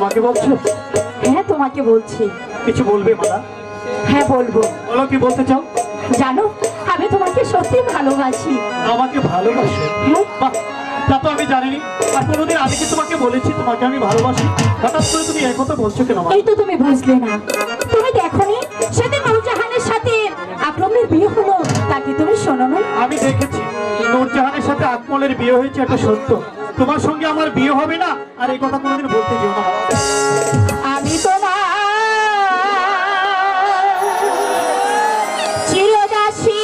আমাকে বলছো? হ্যাঁ তোমাকে বলছি। কিছু বলবে মালা? হ্যাঁ বলবো। বলো, কি বলতে চাও? জানো আমি তোমাকে সত্যি ভালোবাসি। আমাকে ভালোবাসো? হ্যাঁ। বাহ, তা তো আমি জানিনি। আর কোনোদিন আমি কি তোমাকে বলেছি তোমাকে আমি ভালোবাসি? হঠাৎ করে তুমি এই কথা বলছো কেন? এই তো তুমি বুঝলে না। তুমি দেখোনি সেদিন নূরজাহানের সাথে আকরামের বিয়ে হলো, তাকে তুমি শোনো না? আমি দেখেছি নূরজাহানের সাথে আকমলের বিয়ে হয়েছে, এটা সত্য। তোমার সঙ্গে আমার বিয়ে হবে না, আর এই কথা কোনোদিন বলতে যেও না। আমি তোমার চিরদাসী।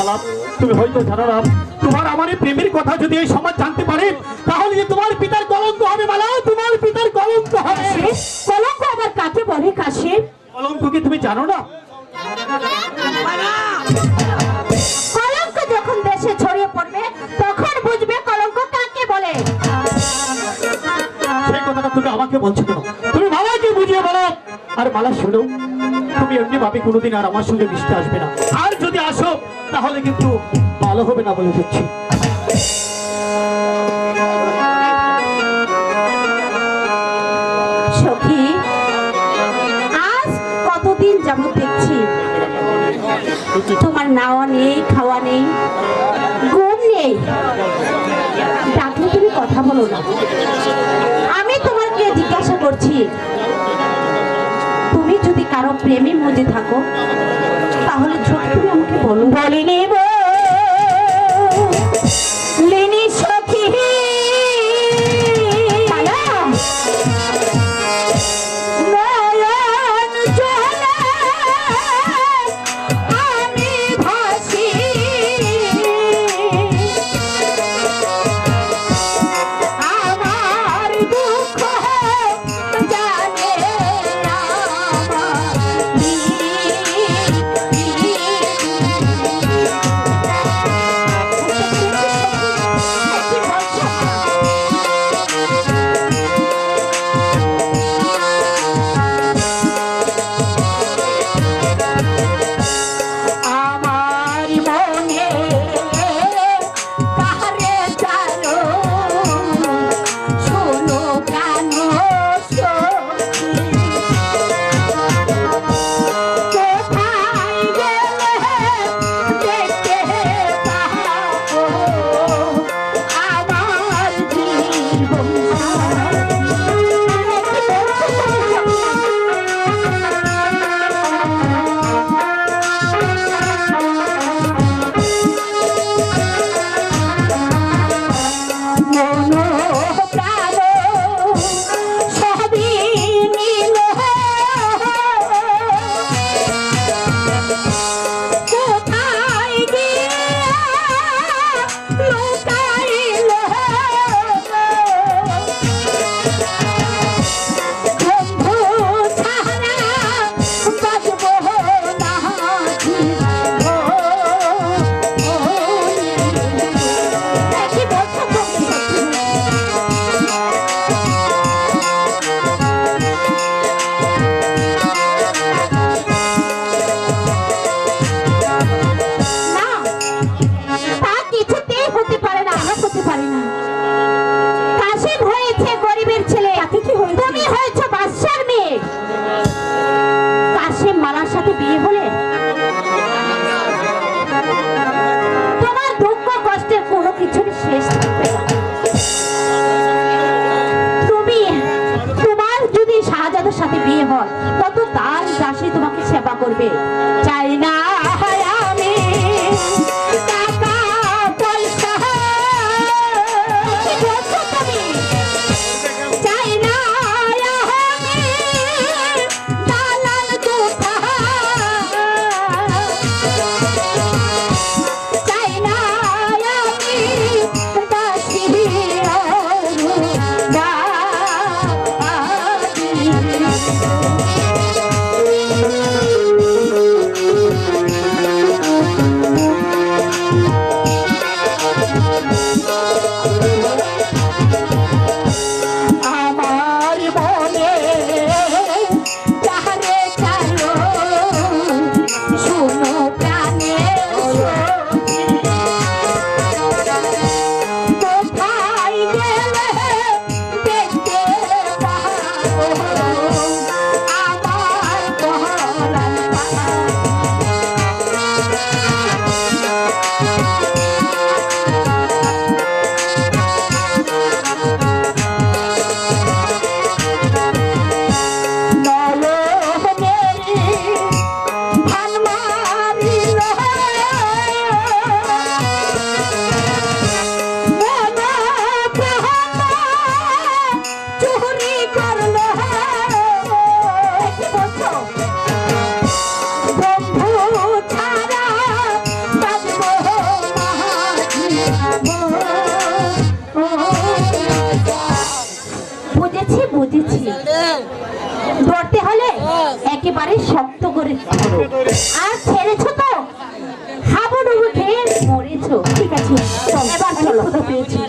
মালা, তুমি হয়তো জানো না, তোমার আমার এই প্রেমের কথা যদি এই সমাজ জানতে পারে, তাহলে যে তোমার পিতার কলঙ্ক হবে মালা, তোমার পিতার কলঙ্ক হবে। কলঙ্ক আবার কাকে বলে কাশিম? কলঙ্ক কি তুমি জানো না? কলঙ্ক যখন দেশে ছড়িয়ে পড়বে তখন বুঝবে কলঙ্ক কাকে বলে। সেই কথাটা তুমি আমাকে বলছো কেন? তুমি মালাকে বুঝিয়ে বলো। আর মালা শোনো, তুমি এমনি ভাবে কোনোদিন আর আমার সঙ্গে মিশতে আসবে না, আর যদি আসো তাহলে কিন্তু ভালো হবে না বলে দিচ্ছি। সখী, আজ কতদিন যাবত দেখছি তোমার নাওয়া নেই, খাওয়া নেই, ঘুম নেই, ডাকলে তুমি কথা বলো না। আমি তোমাকে জিজ্ঞাসা করছি, তুমি যদি কারো প্রেমের মধ্যে থাকো তাহলে ছোট তুমি আমাকে বলো। বলিনি লিনি সখী মালা, নয়ন জলে আমি ভাসি, আমার দুঃখ জানে আমার মনে কারে জানো, শোনো কেন সখী, কোথায় গেলে দেখতে পাবো আমার জীবন মনো প্রাণ সবই নীল, কোথায় গিয়া লুকাইল, বন্ধু ছাড়া বাঁচব না কি বলছো তুমি? না, তা কিছুতেই হতে পারে না, হতে পারে না। কাশিম হয়েছে গরিবের ছেলে, তুমি হয়েছো বাদশার মেয়ে। কাশিম মালার সাথে বিয়ে হলে তোমার দুঃখ কষ্টের কোনো কিছুর শেষ থাকবে না। তুমি, তোমার যদি শাহজাদার সাথে বিয়ে হয় তত তার দাসী তোমাকে সেবা করবে। চাই না আমি টাকা পয়সা, কি বলছো তুমি? চাই না আমি দালাল কোঠা, চাই না আমি দাসী বুঝেছি বুঝেছি, ধরতে হলে একেবারে শক্ত করে ধরো। আর ছেড়েছো তো হাবুডুবু খেয়ে মরেছো। ঠিক আছে, এবার চলো, পেয়েছি।